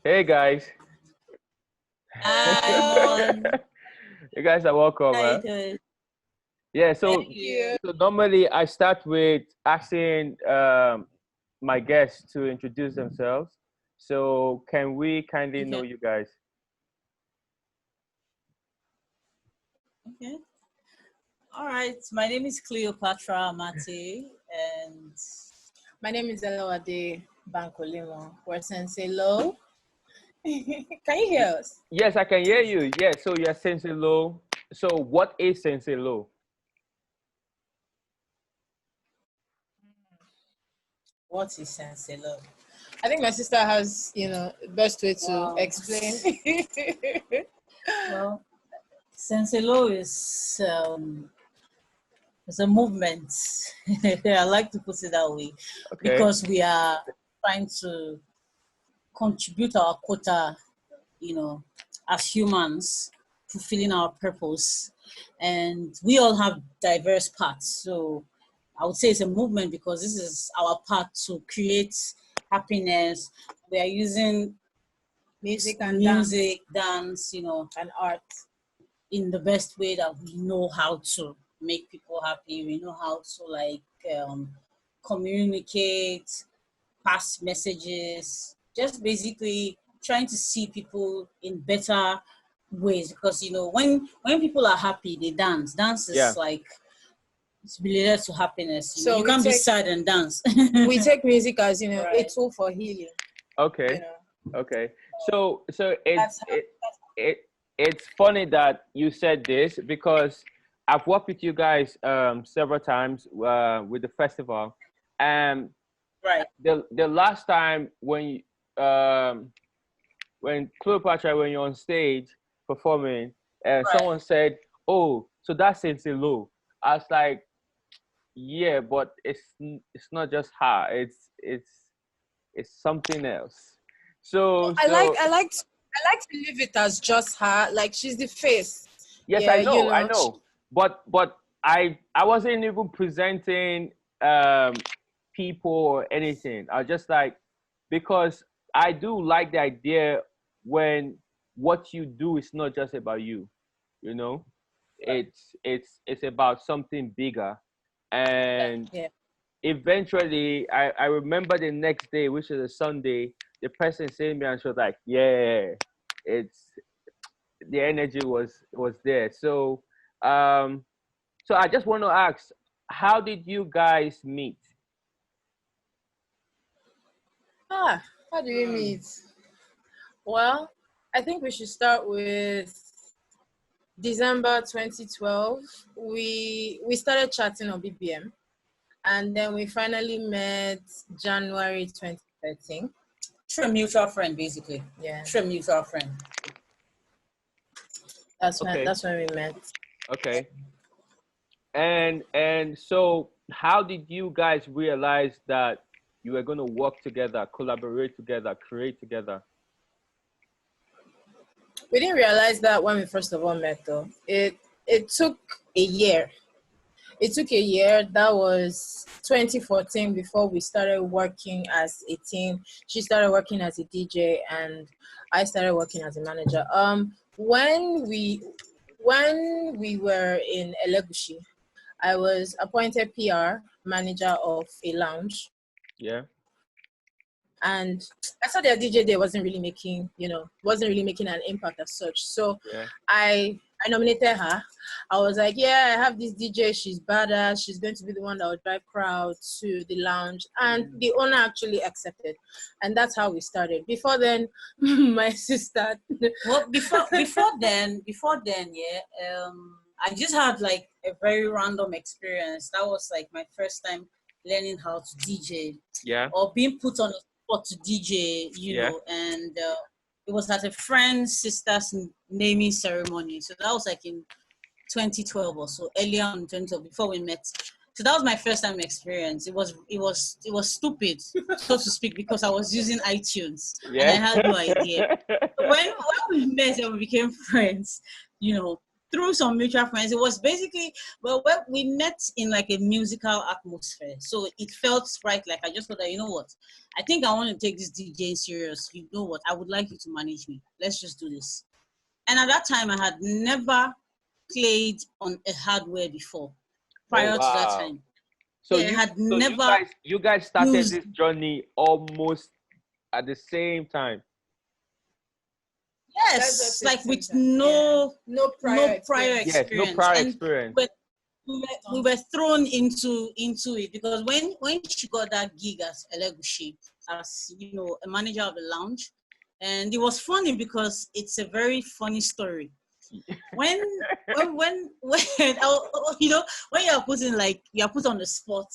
Hey guys. Hi, everyone. You guys are welcome. How you doing? Yeah, Thank you. so normally I start with asking my guests to introduce themselves. So can we kindly know Okay. you guys? Okay. All right. My name is Cleopatra Mate, and My name is Elewadé, Bank-Olemoh. We're Sensei Lo. Can you hear us? Yes, I can hear you. Yes, so you're Sensei Lo. So what is Sensei Lo? what is Sensei Lo? I think my sister has, best way to Wow. explain. Well, Sensei Lo is a movement. I like to put it that way Okay. because we are trying to contribute our quota, as humans, fulfilling our purpose. And we all have diverse paths. So I would say it's a movement because this is our path to create happiness. We are using Music and dance, and art. in the best way that we know how to make people happy. We know how to communicate, pass messages, just basically trying to see people in better ways because when people are happy they dance. Dance is Yeah. like it's related to happiness. So you we can't be take- sad and dance. We take music as, a Right. tool for healing. Okay. Okay. So That's how- it's funny that you said this because I've worked with you guys several times with the festival, and right. the last time when Cleopatra, when you're on stage performing, someone said, "Oh, so that's Sensei Lo." I was like, "Yeah, but it's not just her. It's something else." So I like to leave it as just her. Like she's the face. yes, Yeah, I know, but I wasn't even presenting people or anything. I was just like, because I do like the idea when what you do is not just about you, you know, it's about something bigger, and Yeah. eventually I remember the next day, which is a Sunday, the person saying me and she was like, yeah, it's the energy was there. So I just want to ask, how did you guys meet? How do we meet? Well, I think we should start with December 2012. We started chatting on BBM, and then we finally met January 2013. Through a mutual friend, basically. Yeah, Through a mutual friend. that's Okay. when we met. Okay. And so how did you guys realize that you were going to work together, collaborate together, create together? We didn't realize that when we first of all met, though. It took a year. It took a year. That was 2014 before we started working as a team. She started working as a DJ, and I started working as a manager. When we were in Elegushi, I was appointed PR manager of a lounge. Yeah. And I saw their DJ day wasn't really making an impact as such. So Yeah. I nominated her. I was like, yeah, I have this DJ. She's badass. She's going to be the one that will drive crowds to the lounge. And the owner actually accepted. And that's how we started. Before then, my sister. Well, before then, yeah, I just had like a very random experience. That was like my first time learning how to DJ. Yeah. Or being put on a spot to DJ, you know, and it was at a friend's sister's naming ceremony. So that was like in 2012 or so, earlier in 2012, before we met. So that was my first time experience. It was stupid, so to speak, because I was using iTunes and I had no idea. When we met and we became friends, you know, through some mutual friends. It was basically, well, we met in like a musical atmosphere. So it felt right. Like I just thought that, you know what? I think I want to take this DJing serious. You know what? I would like you to manage me. Let's just do this. And at that time, I had never played on a hardware before prior to that time. So yeah, you guys started used, this journey almost at the same time. Yes, like with no prior experience. Yes, no prior experience. We were thrown into it because when she got that gig as Elegushi, as you know, a manager of the lounge, and it was funny because it's a very funny story. When you know, when you're put on the spot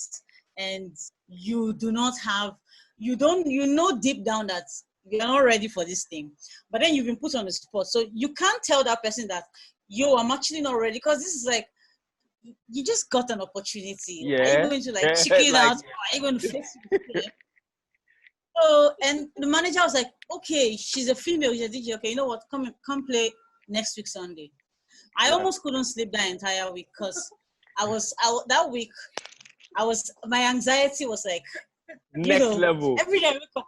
and you do not have, you know deep down that you're not ready for this thing, but then you've been put on the spot, so you can't tell that person that, yo, I'm actually not ready, because this is like, you just got an opportunity. Yeah. Are you going to like check it out? Or are you going to fix it? So, and the manager was like, okay, she's a female, she's a DJ. Okay, you know what? Come play next week Sunday. I almost couldn't sleep that entire week because that week my anxiety was like next level. Every day I wake up,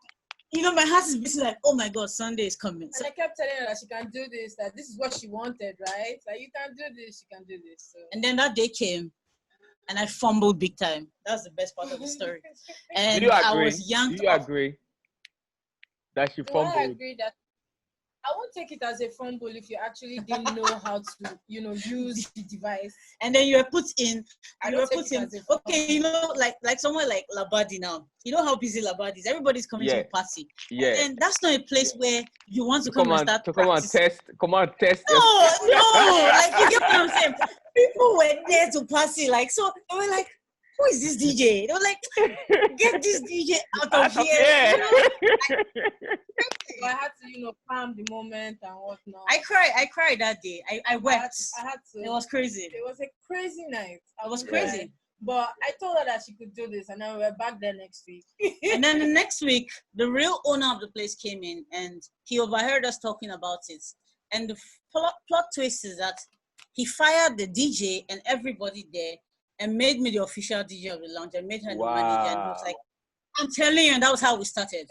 you know, my heart is beating like, oh my God, Sunday is coming. So, and I kept telling her that she can do this, that this is what she wanted, right? Like, you can do this, you can do this. So. And then that day came, and I fumbled big time. That's the best part of the story. And do you agree? I was young. Do you agree that she fumbled? I agree that I won't take it as a fumble if you actually didn't know how to, you know, use the device. And then you were put in. Okay, you know, like somewhere like Labadi now. You know how busy Labadi is. Everybody's coming to a party. Yeah. And that's not a place where you want to come and start to come on test. No, like you get what I'm saying. People were there to party, like, so they were like, who is this DJ? They were like, get this DJ out of here. I had to, you know, calm the moment and whatnot. I cried that day. I wept. I had to. It was crazy. It was a crazy night. It was crazy. But I told her that she could do this, and then we were back there next week. And then the next week, the real owner of the place came in, and he overheard us talking about it. And the plot twist is that he fired the DJ and everybody there, and made me the official DJ of the lounge, and made her the manager. And he was like, I'm telling you, and that was how we started.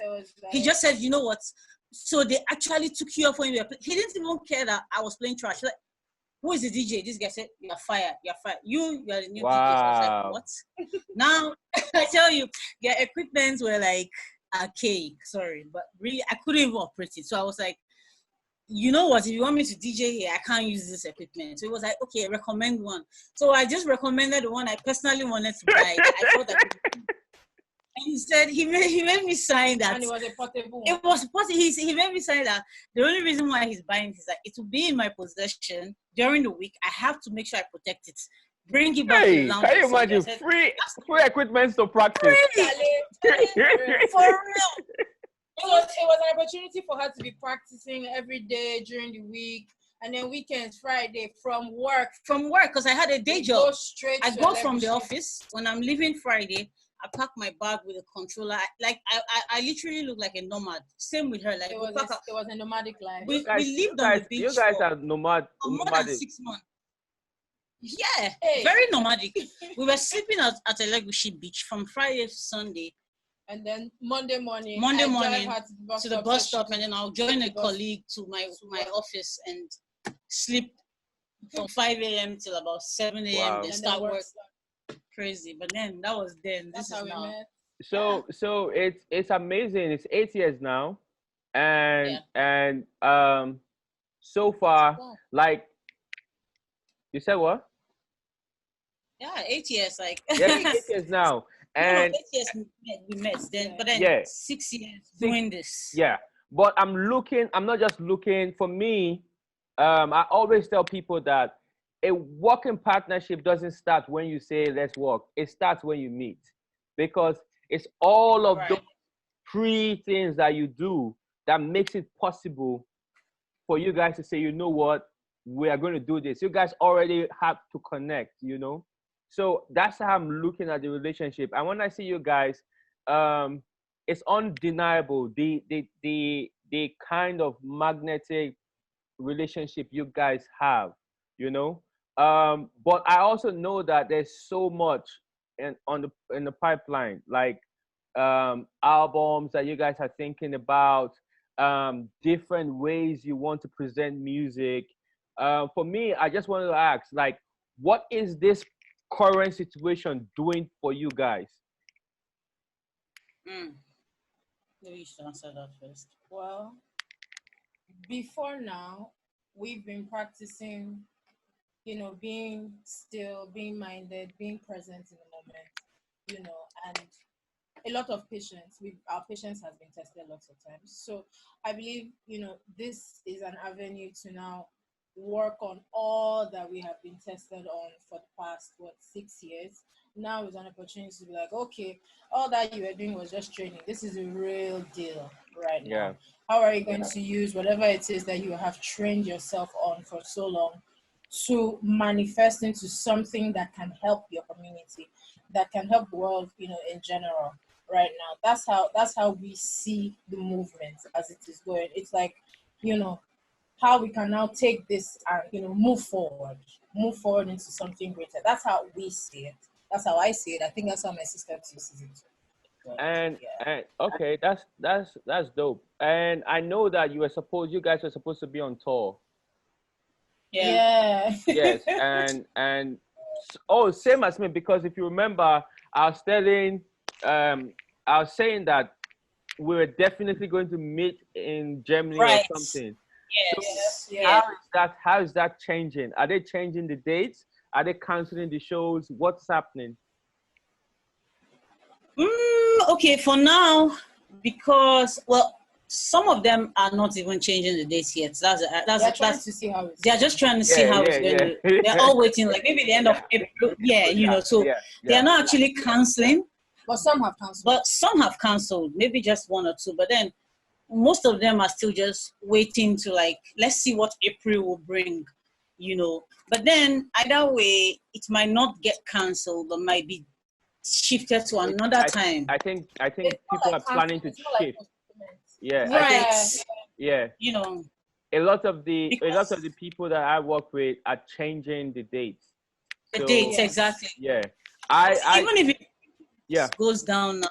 He just said, you know what? So they actually took you off when you were playing. He didn't even care that I was playing trash. Like, who is the DJ? This guy said, you're fired. You're fired. You're the new DJ. So I was like, what? Now, I tell you, their equipments were like archaic. Sorry, but really, I couldn't even operate it. So I was like, you know what, if you want me to DJ here, I can't use this equipment. So it was like, okay, recommend one. So I just recommended the one I personally wanted to buy. I thought that, and he said, he made me sign that. And it was a portable one. It was portable. He made me sign that. The only reason why he's buying it is that it will be in my possession during the week. I have to make sure I protect it. Bring it back to the lounge. Can you imagine free equipment to practice? For real. It was an opportunity for her to be practicing every day during the week, and then weekends, Friday, from work, because I had a day job. I go from the shift. office. When I'm leaving Friday, I pack my bag with a controller. I literally look like a nomad. Same with her. Like, it was a nomadic life. We lived on the beach. You guys are nomadic. More than 6 months. Yeah, very nomadic. We were sleeping at Elegushi Beach from Friday to Sunday. And then Monday morning to the bus stop, and then I'll join a colleague to my office and sleep from 5 a.m. till about 7 a.m. Wow. Then start work. Crazy, but then that was then. This is now. So it's amazing. It's 8 years now, and so far, like you said, what? Yeah, 8 years. Like 8 years now. And 8 years we met then, but then 6 years doing this. Yeah, but I'm not just looking. For me, I always tell people that a working partnership doesn't start when you say let's work. It starts when you meet, because it's all of those things that you do that makes it possible for you guys to say, you know what, we are going to do this. You guys already have to connect, you know. So that's how I'm looking at the relationship. And when I see you guys, it's undeniable the kind of magnetic relationship you guys have. you know. But I also know that there's so much in the pipeline, like albums that you guys are thinking about, different ways you want to present music. For me, I just wanted to ask, like, what is this current situation doing for you guys? Maybe you should answer that first. Well, before now, we've been practicing, being still, being minded, being present in the moment, and a lot of patience. Our patience has been tested lots of times. So I believe, this is an avenue to now work on all that we have been tested on for the past 6 years. Now is an opportunity to be like, okay, all that you were doing was just training. This is a real deal right Yeah. now. How are you going to use whatever it is that you have trained yourself on for so long to manifest into something that can help your community, that can help the world, in general right now? That's how we see the movement as it is going. It's like, how we can now take this and, move forward into something greater. That's how we see it. That's how I see it. I think that's how my sister too sees it. But, And yeah. and okay, that's dope. And I know that you guys were supposed to be on tour. Yeah. Yes, oh, same as me, because if you remember, I was telling, I was saying that we were definitely going to meet in Germany or Right. something. Yes. Yeah. How is that changing? Are they changing the dates? Are they canceling the shows? What's happening? Okay, for now, because some of them are not even changing the dates yet. They're trying to see how it's They're just trying to see Yeah, how yeah, it's going to. yeah. They're all waiting, like maybe the end of April. Yeah, so they are not actually canceling, But some have cancelled. but some have canceled. Maybe just one or two. But then most of them are still just waiting to, like, let's see what April will bring. But then either way, it might not get canceled, but might be shifted to another time. I think It's people not are like planning to it's not like shift. postponement. Yeah, Right. I think, yeah. A lot of the people that I work with are changing the dates. The So, dates, exactly. Yeah. Even if it yeah. goes down,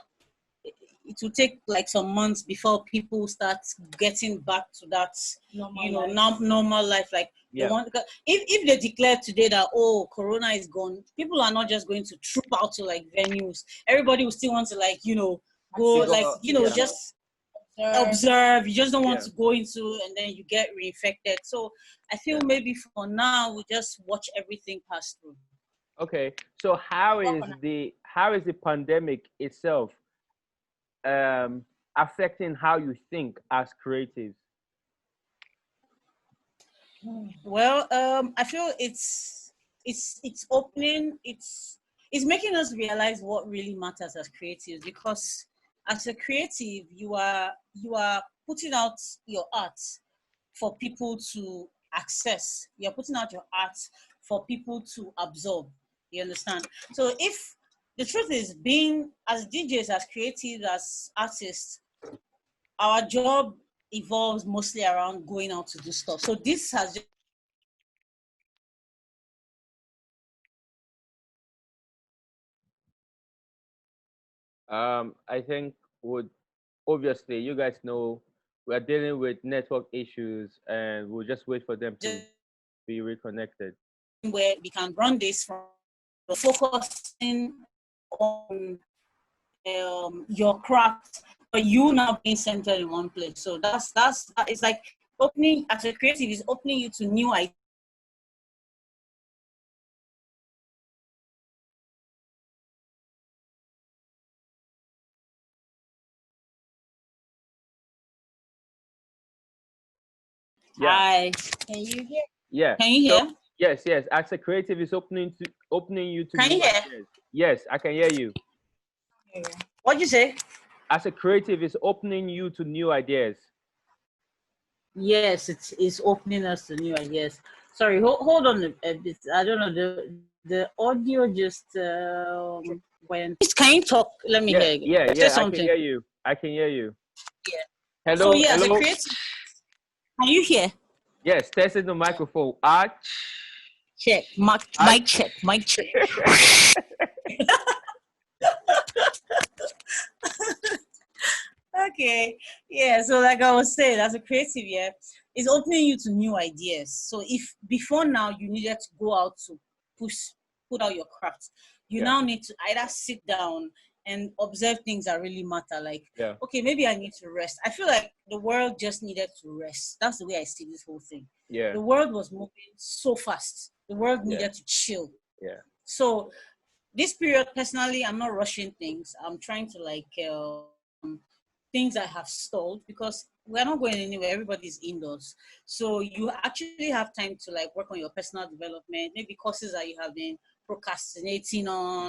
it will take like some months before people start getting back to that normal life. Like they want, if they declare today that corona is gone, people are not just going to troop out to like venues. Everybody will still want to go just observe. You just don't want to go into, and then you get reinfected. So I feel maybe for now we just watch everything pass through. Okay, so how is the pandemic itself affecting how you think as creatives? Well, I feel it's opening, it's making us realize what really matters as creatives, because as a creative, you are putting out your art for people to access. You're putting out your art for people to absorb. You understand? So if the truth is, being as DJs, as creatives, as artists, our job evolves mostly around going out to do stuff. So this has just I think obviously you guys know we're dealing with network issues, and we'll just wait for them to be reconnected. Where we can run this from focusing on your craft, but you now being centered in one place. So that's it's like opening, as a creative, is opening you to new ideas. Yeah. Hi. Can you hear? Yeah. Can you hear? So, yes. As a creative, is opening you to Can new you hear? ideas. Yes, I can hear you. What'd you say? As a creative, is opening you to new ideas. Yes, it's opening us to new ideas. Sorry, hold on a bit. I don't know, the audio just went. Can you talk? Let me hear you. Yeah. Say something. I can hear you. Yeah. Hello. So hello. as a creative, can you hear? Yes, testing the microphone. check. Mic check. Mic check. Okay. Yeah. So like I was saying, as a creative, yeah, it's opening you to new ideas. So if before now you needed to go out to put out your craft, you now need to either sit down and observe things that really matter. Like, okay, maybe I need to rest. I feel like the world just needed to rest. That's the way I see this whole thing. Yeah. The world was moving so fast. The world needed to chill. Yeah. So this period, personally, I'm not rushing things. I'm trying to like things I have stalled because we're not going anywhere. Everybody's indoors. So you actually have time to like work on your personal development, maybe courses that you have been procrastinating on,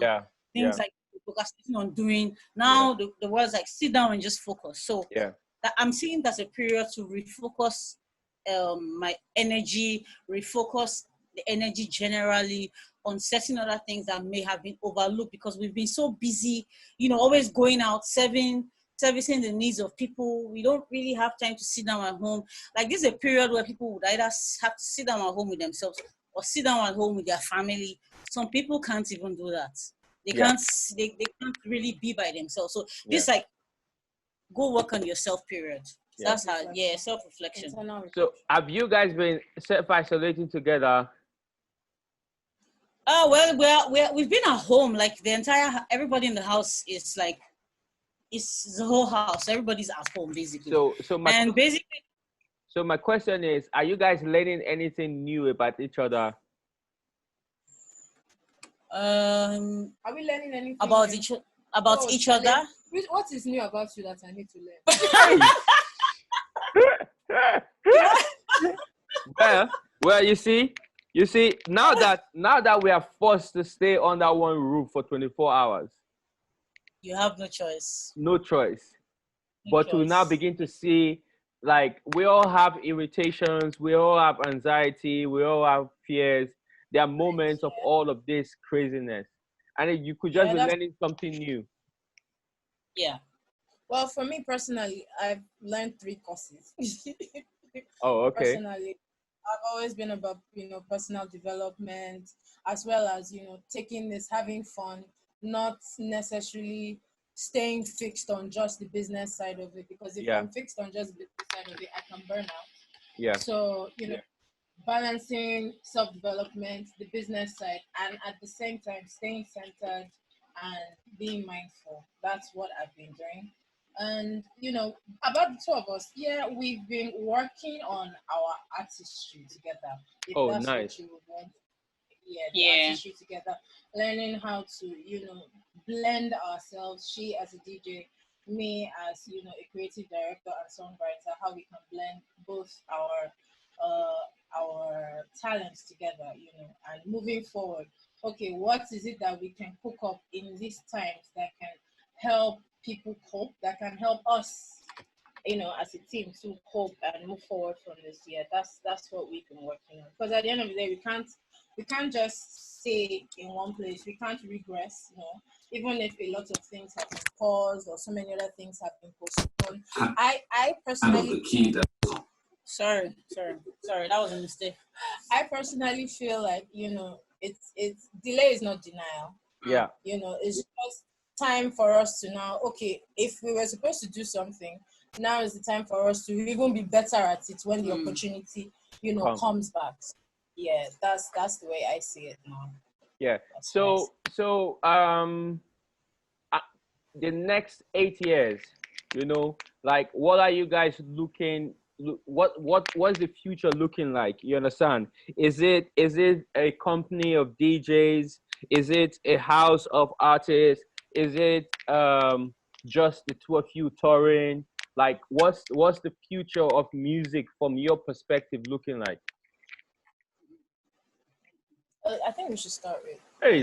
things like procrastinating on doing. Now the world's like sit down and just focus. So that I'm seeing that's a period to refocus my energy, refocus the energy generally on certain other things that may have been overlooked because we've been so busy, always going out, servicing the needs of people. We don't really have time to sit down at home. Like this is a period where people would either have to sit down at home with themselves or sit down at home with their family. Some people can't even do that. They can't really be by themselves. So this like go work on yourself period. That's how self-reflection. So have you guys been self-isolating together? Oh well, we've been at home. Like everybody in the house is like, it's the whole house. Everybody's at home basically. So my question is, are you guys learning anything new about each other? Are we learning anything about each other? What is new about you that I need to learn? well, you see, now that we are forced to stay under one roof for 24 hours, you have no choice. But we now begin to see, like, we all have irritations, we all have anxiety, we all have fears. There are moments of all of this craziness, and you could just be learning something new. Yeah. Well, for me personally, I've learned 3 courses. Oh, okay. Personally, I've always been about, personal development, as well as, taking this, having fun, not necessarily staying fixed on just the business side of it. Because if I'm fixed on just the business side of it, I can burn out. Yeah. So, balancing self-development, the business side, and at the same time, staying centered and being mindful. That's what I've been doing. And, about the 2 of us, we've been working on our artistry together. If that's nice. What you would want. The artistry together, learning how to, blend ourselves. She as a DJ, me as, a creative director and songwriter, how we can blend both our talents together, and moving forward. Okay, what is it that we can cook up in these times that can help people cope, that can help us, as a team to cope and move forward from this year? That's what we've been working on. Because at the end of the day, we can't just stay in one place. We can't regress, even if a lot of things have been paused or so many other things have been postponed. I personally Sorry, that was a mistake. I personally feel like, it's delay is not denial. Yeah. It's just time for us to now, okay, if we were supposed to do something, now is the time for us to even be better at it when the opportunity, comes back. Yeah, that's the way I see it now. Yeah. So the next 8 years, like, what are you guys what's the future looking like? You understand? Is it a company of DJs? Is it a house of artists? Is it just the 2 of you touring? Like, what's the future of music from your perspective looking like? I think we should start with. Hey,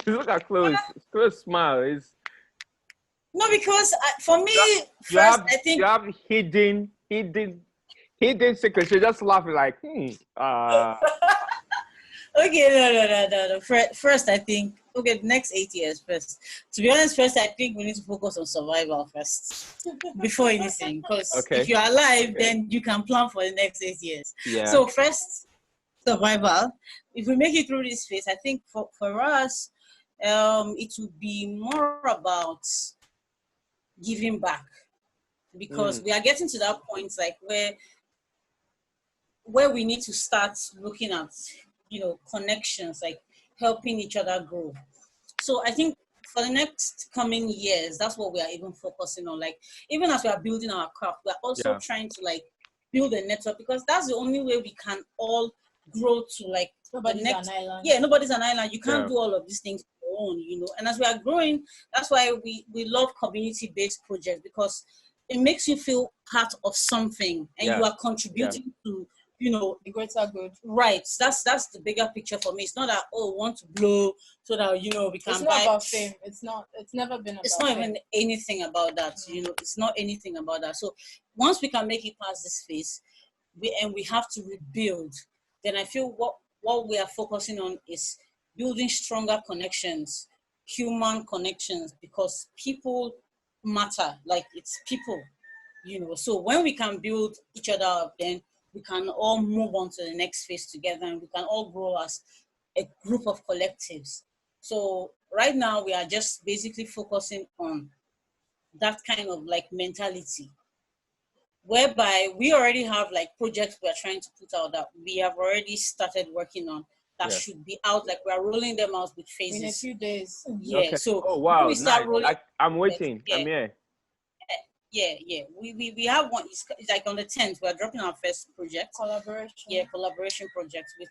look at Chloe's smile. No, because for me, I think you have hidden secrets. You're just laughing like, Okay, no. First, I think, the next 8 years first. To be honest, first, I think we need to focus on survival first before anything. Because if you're alive, then you can plan for the next 8 years. Yeah. So first, survival. If we make it through this phase, I think for us, it would be more about giving back, because we are getting to that point like where we need to start looking at, connections, like helping each other grow. So I think for the next coming years, that's what we are even focusing on. Like, even as we are building our craft, we're also Yeah. trying to like build a network, because that's the only way we can all grow to like Nobody's the next. an island. Yeah, nobody's an island. You can't Yeah. do all of these things on your own, And as we are growing, that's why we love community-based projects, because it makes you feel part of something, and you Yeah. are contributing to, The greater good. right. That's the bigger picture for me. It's not that, we want to blow so that we can It's buy. not about fame. It's not. It's never been about. It's not fame. even anything about that. It's not anything about that. So once we can make it past this phase, we have to rebuild, then I feel what we are focusing on is building stronger connections, human connections, because people matter. Like, it's people, So when we can build each other up, then we can all move on to the next phase together, and we can all grow as a group of collectives. So right now we are just basically focusing on that kind of like mentality, whereby we already have like projects we're trying to put out that we have already started working on, that should be out. Like, we're rolling them out with phases in a few days. Yeah. Okay. So Oh when wow, we start nice. rolling, I'm waiting. yeah, I'm here. yeah. We have one. It's like on the 10th. We're dropping our first project. Collaboration. Yeah, collaboration project with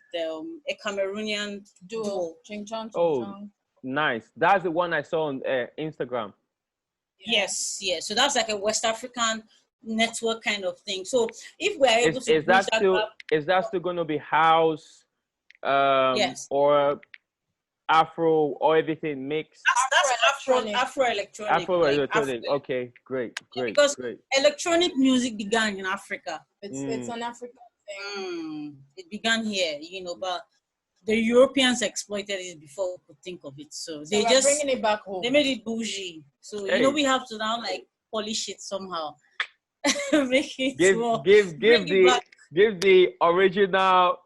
a Cameroonian duo. Ching Chong. Oh, nice. That's the one I saw on Instagram. Yes, yeah. So that's like a West African network kind of thing. So if we're able to Is that still going to be house, yes, or Afro, or everything mixed? that's Afro electronic. Afro electronic. Okay, great. Because electronic music began in Africa. It's an African thing. It began here, but the Europeans exploited it before we could think of it. So they just bringing it back home. They made it bougie. So we have to now like polish it somehow. Make it give the original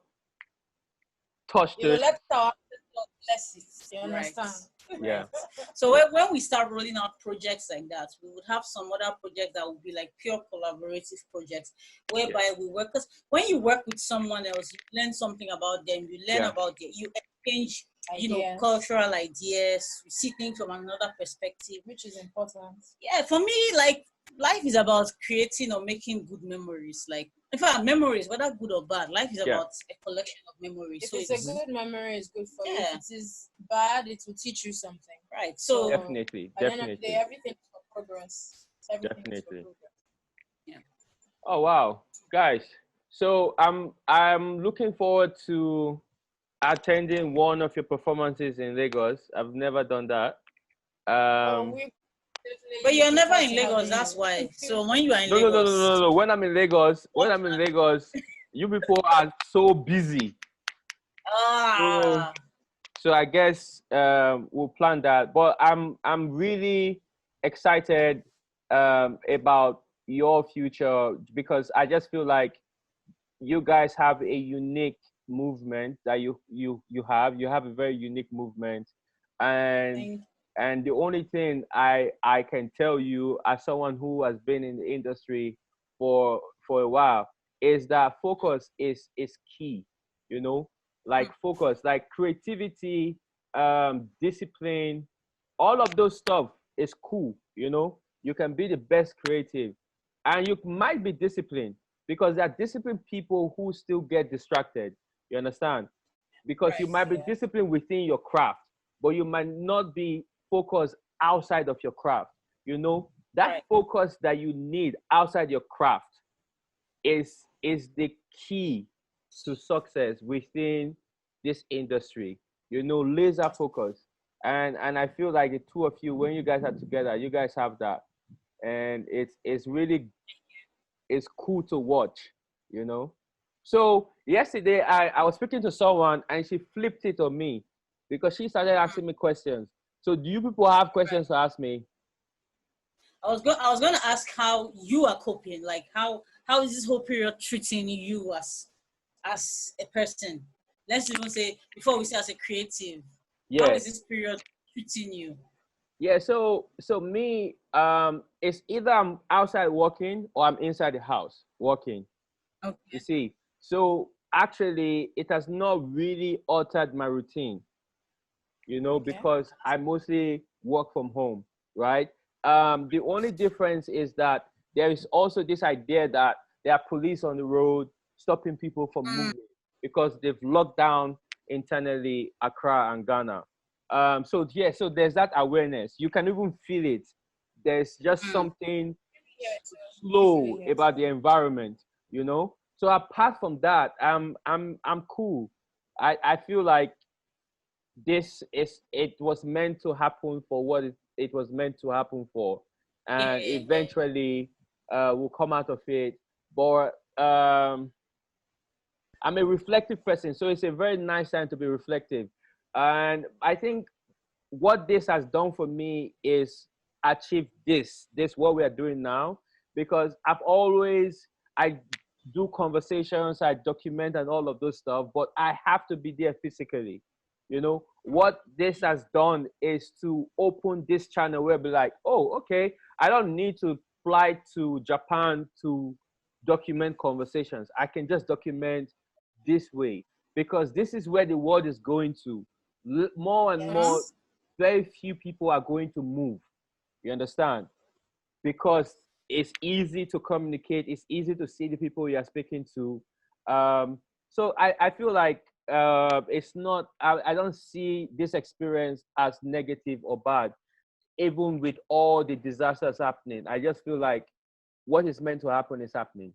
touch to it. Let our bless it. You understand? Yeah. So when we start rolling out projects like that, we would have some other projects that would be like pure collaborative projects, whereby we work. Because when you work with someone else, you learn something about them. You learn about you exchange, cultural ideas. You see things from another perspective, which is important. Yeah, for me, like, life is about creating or making good memories. Like, in fact, memories, whether good or bad, life is about a collection of memories. If it's a good memory, it's good for you. If it is bad, it will teach you something. Right. So definitely. At the end of the day, everything is for progress. Everything is for progress. Yeah. Oh wow, guys! So I'm looking forward to attending one of your performances in Lagos. I've never done that. But you're never in Lagos, that's why. So when you are in Lagos. No. When I'm in Lagos, you people are so busy. So I guess we'll plan that. But I'm really excited about your future, because I just feel like you guys have a unique movement that you have. You have a very unique movement, and the only thing I can tell you, as someone who has been in the industry for a while, is that focus is key. Like focus, like creativity, discipline, all of those stuff is cool. You can be the best creative, and you might be disciplined, because there are disciplined people who still get distracted. You understand? Because you might be disciplined within your craft, but you might not be focused outside of your craft. That focus that you need outside your craft is the key to success within this industry. Laser focus. And I feel like the two of you, when you guys are together, you guys have that. And it's really cool to watch, So yesterday I was speaking to someone, and she flipped it on me, because she started asking me questions. So do you people have questions to ask me? I was going to ask how you are coping. Like, how is this whole period treating you as a person? let's even say, before we say as a creative, how Yeah. is this period treating you? Yeah, so me, it's either I'm outside working or I'm inside the house working. You Okay. see, so actually, it has not really altered my routine, Okay. because I mostly work from home, right? The only difference is that there is also this idea that there are police on the road stopping people from moving because they've locked down internally Accra and Ghana. So yeah, so there's that awareness. You can even feel it. There's just Mm. something Yeah, you feel slow it. about the environment. So apart from that, I'm cool. I feel like it was meant to happen for what it was meant to happen for, and Yeah. eventually we'll come out of it. But I'm a reflective person, so it's a very nice time to be reflective. And I think what this has done for me is achieve this what we are doing now, because I do conversations, I document and all of those stuff, but I have to be there physically. What this has done is to open this channel where be like, oh, okay, I don't need to fly to Japan to document conversations. I can just document this way, because this is where the world is going to. More and Mm-hmm. more, Yes. very few people are going to move. You understand? Because it's easy to communicate, it's easy to see the people you're speaking to. So I feel like it's not, I don't see this experience as negative or bad, even with all the disasters happening. I just feel like what is meant to happen is happening.